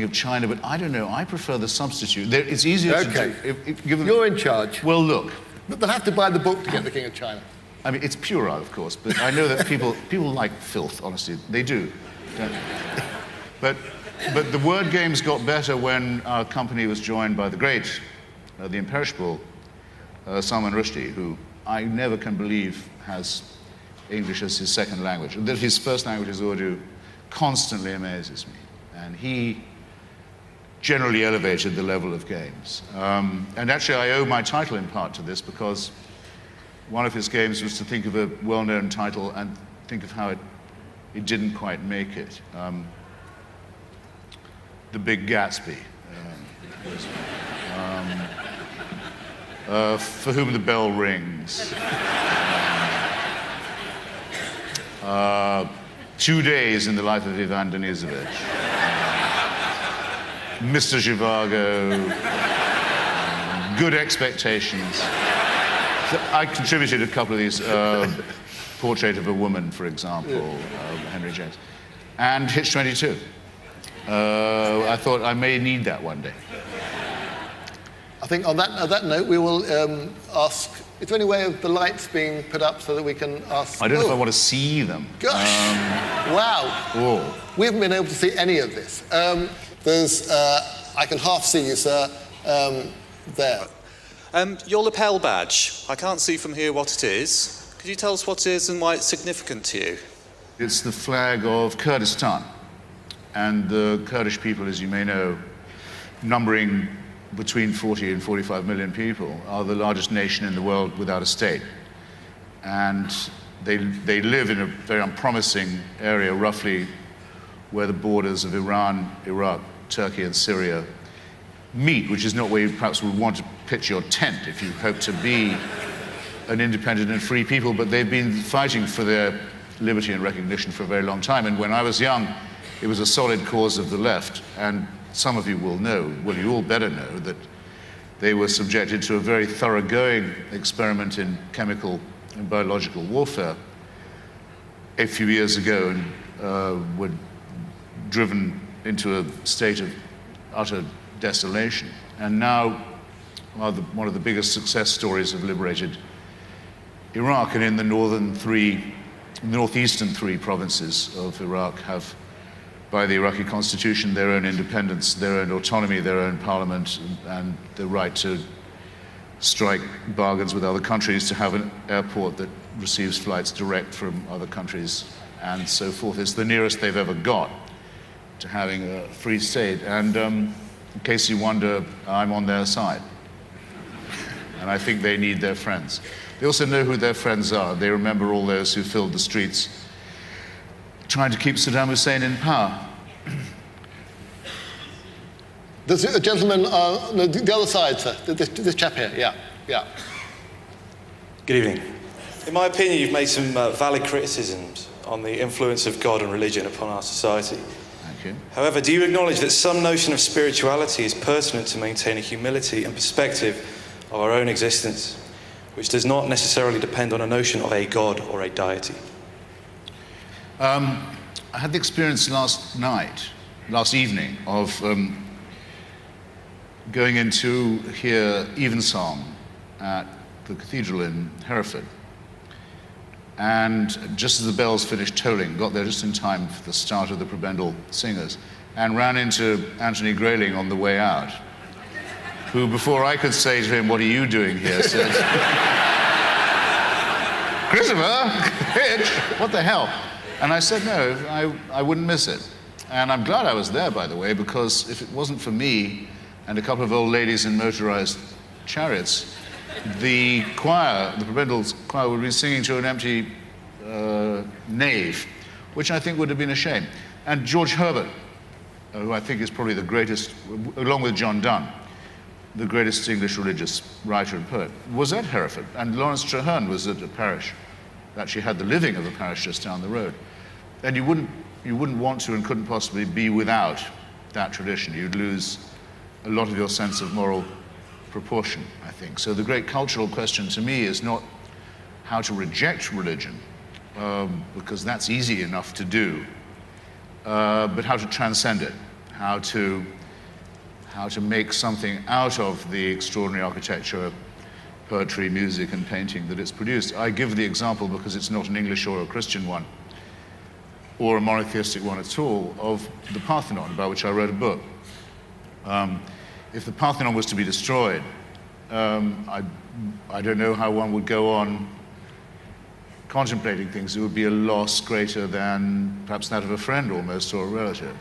of China, but I don't know. I prefer the substitute. It's easier to do. You're in charge. Well, look. But they'll have to buy the book to get the King of China. I mean, it's puerile, of course, but I know that people like filth, honestly. They do. But the word games got better when our company was joined by the great, the imperishable Salman Rushdie, who I never can believe has English as his second language. That his first language is Urdu constantly amazes me. And he generally elevated the level of games. And actually, I owe my title in part to this, because one of his games was to think of a well-known title and think of how it didn't quite make it. The Big Gatsby. For Whom the Bell Rings. 2 Days in the Life of Ivan Denisovich. Mr. Zhivago, Good Expectations. So I contributed a couple of these, Portrait of a Woman, for example, Henry James, and Hitch 22. I thought I may need that one day. I think on that note, we will ask, is there any way of the lights being put up so that we can ask? I don't know if I want to see them. Gosh, wow. Oh. We haven't been able to see any of this. I can half see you, sir, there. Your lapel badge, I can't see from here what it is. Could you tell us what it is and why it's significant to you? It's the flag of Kurdistan. And the Kurdish people, as you may know, numbering between 40 and 45 million people, are the largest nation in the world without a state. And they live in a very unpromising area, roughly where the borders of Iran, Iraq, Turkey, and Syria meet, which is not where you perhaps would want to pitch your tent if you hope to be an independent and free people, but they've been fighting for their liberty and recognition for a very long time. And when I was young, it was a solid cause of the left, and some of you will know, well, you all better know, that they were subjected to a very thoroughgoing experiment in chemical and biological warfare a few years ago, and were driven into a state of utter desolation. And now, one of the biggest success stories of liberated Iraq, and in the northeastern three provinces of Iraq have, by the Iraqi constitution, their own independence, their own autonomy, their own parliament, and the right to strike bargains with other countries, to have an airport that receives flights direct from other countries, and so forth. It's the nearest they've ever got to having a free state. And in case you wonder, I'm on their side. And I think they need their friends. They also know who their friends are. They remember all those who filled the streets trying to keep Saddam Hussein in power. There's a gentleman on the other side, sir. This chap here, yeah. Good evening. In my opinion, you've made some valid criticisms on the influence of God and religion upon our society. Thank you. However, do you acknowledge that some notion of spirituality is pertinent to maintain a humility and perspective of our own existence, which does not necessarily depend on a notion of a God or a deity? I had the experience last evening, of going in to hear evensong at the cathedral in Hereford. And just as the bells finished tolling, got there just in time for the start of the prebendal singers, and ran into Anthony Grayling on the way out, who, before I could say to him, "What are you doing here?" said, "Christopher, Hitch, what the hell?" And I said, no, I wouldn't miss it. And I'm glad I was there, by the way, because if it wasn't for me and a couple of old ladies in motorized chariots, the choir, the prebendal choir, would be singing to an empty nave, which I think would have been a shame. And George Herbert, who I think is probably the greatest, along with John Donne, the greatest English religious writer and poet, was at Hereford. And Lawrence Traherne was at a parish, actually had the living of a parish just down the road. And you wouldn't want to and couldn't possibly be without that tradition. You'd lose a lot of your sense of moral proportion, I think. So the great cultural question to me is not how to reject religion, because that's easy enough to do, but how to transcend it, how to make something out of the extraordinary architecture, poetry, music, and painting that it's produced. I give the example because it's not an English or a Christian one, or a monotheistic one at all, of the Parthenon, about which I wrote a book. If the Parthenon was to be destroyed, I don't know how one would go on contemplating things. It would be a loss greater than perhaps that of a friend almost, or a relative.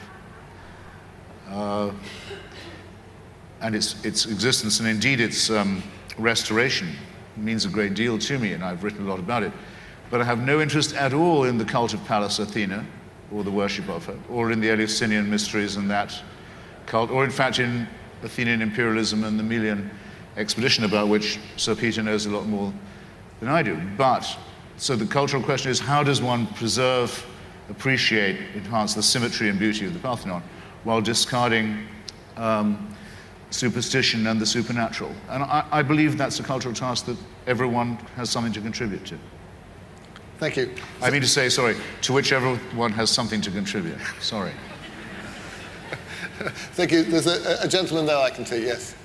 And its existence, and indeed its restoration, means a great deal to me, and I've written a lot about it. But I have no interest at all in the cult of Pallas Athena, or the worship of her, or in the Eleusinian mysteries and that cult, or in fact in Athenian imperialism and the Melian expedition, about which Sir Peter knows a lot more than I do. But, so the cultural question is, how does one preserve, appreciate, enhance the symmetry and beauty of the Parthenon, while discarding superstition and the supernatural? And I believe that's a cultural task that everyone has something to contribute to. Thank you. I mean to say, sorry, to which everyone has something to contribute. Sorry. Thank you. There's a gentleman there I can see, yes.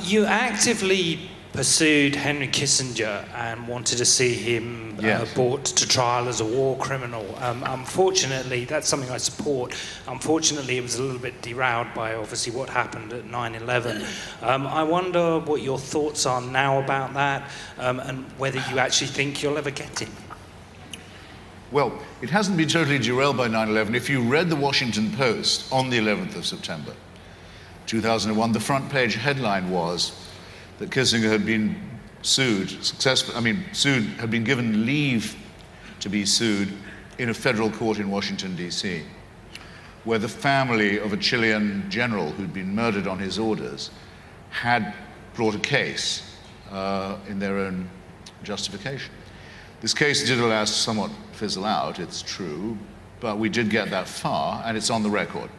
You actively pursued Henry Kissinger and wanted to see him brought to trial as a war criminal. Unfortunately, that's something I support. Unfortunately, it was a little bit derailed by obviously what happened at 9/11. I wonder what your thoughts are now about that, and whether you actually think you'll ever get him. Well, it hasn't been totally derailed by 9/11. If you read the Washington Post on the 11th of September, 2001, the front page headline was that Kissinger had been sued, had been given leave to be sued in a federal court in Washington, D.C., where the family of a Chilean general who'd been murdered on his orders had brought a case in their own justification. This case did, alas, somewhat fizzle out, it's true, but we did get that far, and it's on the record.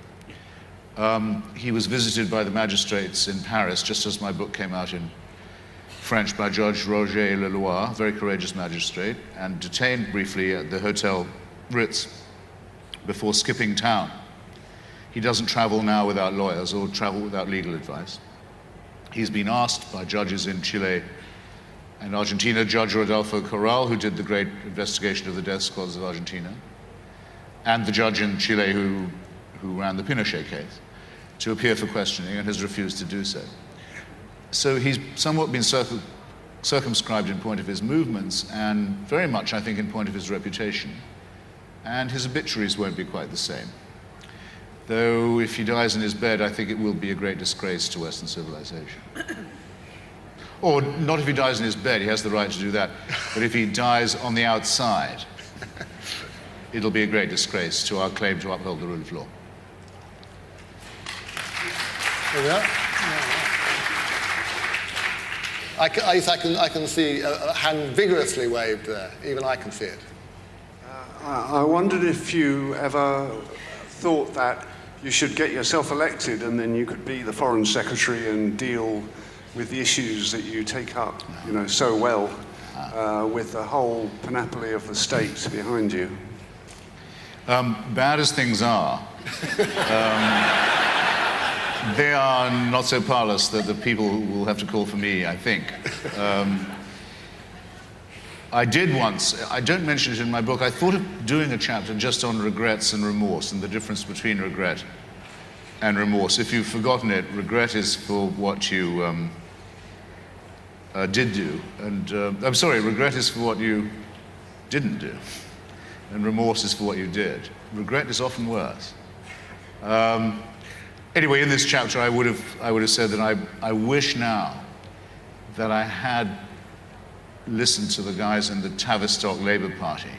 He was visited by the magistrates in Paris, just as my book came out in French, by Judge Roger Leloir, a very courageous magistrate, and detained briefly at the Hotel Ritz before skipping town. He doesn't travel now without lawyers or travel without legal advice. He's been asked by judges in Chile and Argentina, Judge Rodolfo Corral, who did the great investigation of the death squads of Argentina, and the judge in Chile who ran the Pinochet case, to appear for questioning, and has refused to do so. So he's somewhat been circumscribed in point of his movements, and very much, I think, in point of his reputation. And his obituaries won't be quite the same. Though if he dies in his bed, I think it will be a great disgrace to Western civilization. Or not if he dies in his bed, he has the right to do that, but if he dies on the outside, it'll be a great disgrace to our claim to uphold the rule of law. There we are. I can see a hand vigorously waved there. Even I can see it. I wondered if you ever thought that you should get yourself elected and then you could be the Foreign Secretary and deal with the issues that you take up, so well, with the whole panoply of the states behind you. Bad as things are, they are not so parlous that the people will have to call for me, I think. I did once, I don't mention it in my book, I thought of doing a chapter just on regrets and remorse and the difference between regret and remorse. If you've forgotten it, regret is for what you did do, and regret is for what you didn't do, and remorse is for what you did. Regret is often worse. Anyway, in this chapter, I would have said that I wish now that I had listened to the guys in the Tavistock Labour Party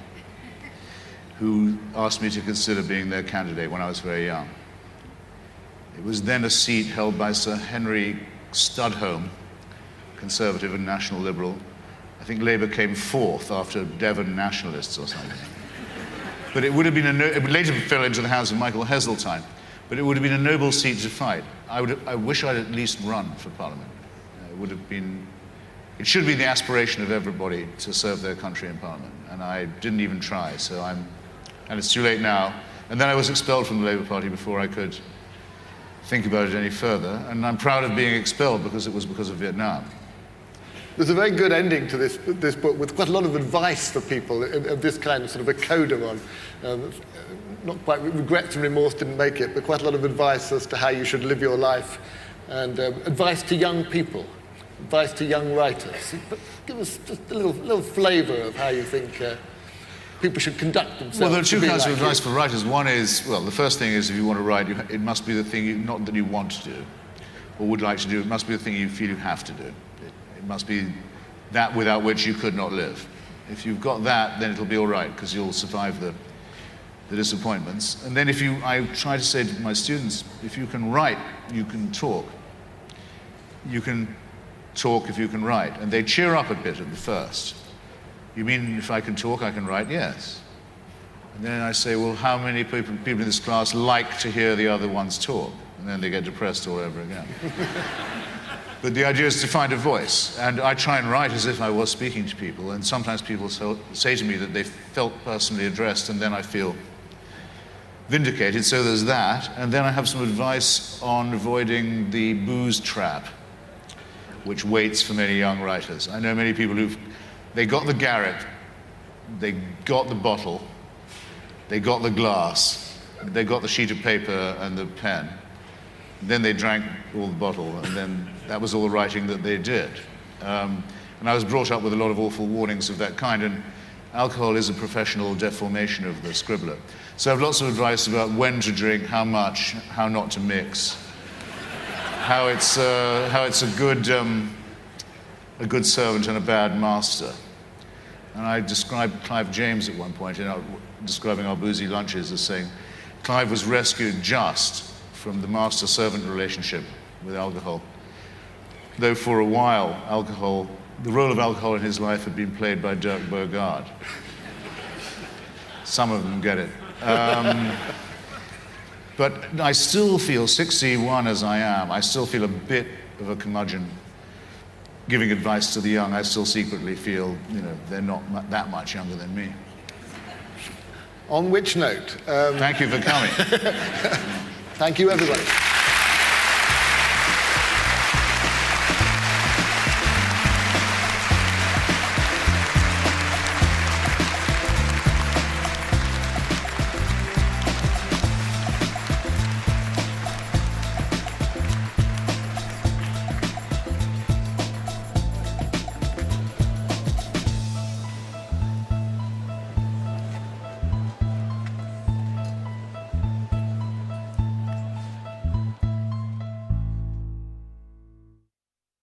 who asked me to consider being their candidate when I was very young. It was then a seat held by Sir Henry Studholme, Conservative and National Liberal. I think Labour came fourth after Devon Nationalists or something. But it would have been it later fell into the hands of Michael Heseltine, but it would have been a noble seat to fight. I wish I'd at least run for Parliament. It should be the aspiration of everybody to serve their country in Parliament, and I didn't even try, and it's too late now, And then I was expelled from the Labour Party before I could think about it any further. And I'm proud of being expelled because it was because of Vietnam. There's a very good ending to this book with quite a lot of advice for people of this kind, of sort of a coda on. Not quite regrets and remorse didn't make it, but quite a lot of advice as to how you should live your life, and advice to young people, advice to young writers. But give us just a little flavour of how you think people should conduct themselves. Well, there are two kinds of like advice you. for writers. One is, well, the first thing is if you want to write, it must be the thing, not that you want to do or would like to do, it must be the thing you feel you have to do. It must be that without which you could not live. If you've got that, then it'll be all right, because you'll survive the disappointments. And then I try to say to my students, if you can write, you can talk. You can talk if you can write. And they cheer up a bit at the first. You mean if I can talk, I can write? Yes. And then I say, well, how many people in this class like to hear the other ones talk? And then they get depressed all over again. But the idea is to find a voice. And I try and write as if I was speaking to people. And sometimes people say to me that they felt personally addressed, and then I feel vindicated. So there's that. And then I have some advice on avoiding the booze trap, which waits for many young writers. I know many people they got the garret, they got the bottle, they got the glass, they got the sheet of paper and the pen. Then they drank all the bottle, and then that was all the writing that they did. And I was brought up with a lot of awful warnings of that kind, and alcohol is a professional deformation of the scribbler. So I have lots of advice about when to drink, how much, how not to mix, how it's a good servant and a bad master. And I described Clive James at one point, describing our boozy lunches, as saying, Clive was rescued just from the master-servant relationship with alcohol. Though for a while, the role of alcohol in his life had been played by Dirk Bogarde. Some of them get it. But I still feel, 61 as I am, I still feel a bit of a curmudgeon giving advice to the young. I still secretly feel, they're not that much younger than me. On which note... Thank you for coming. Thank you, everybody.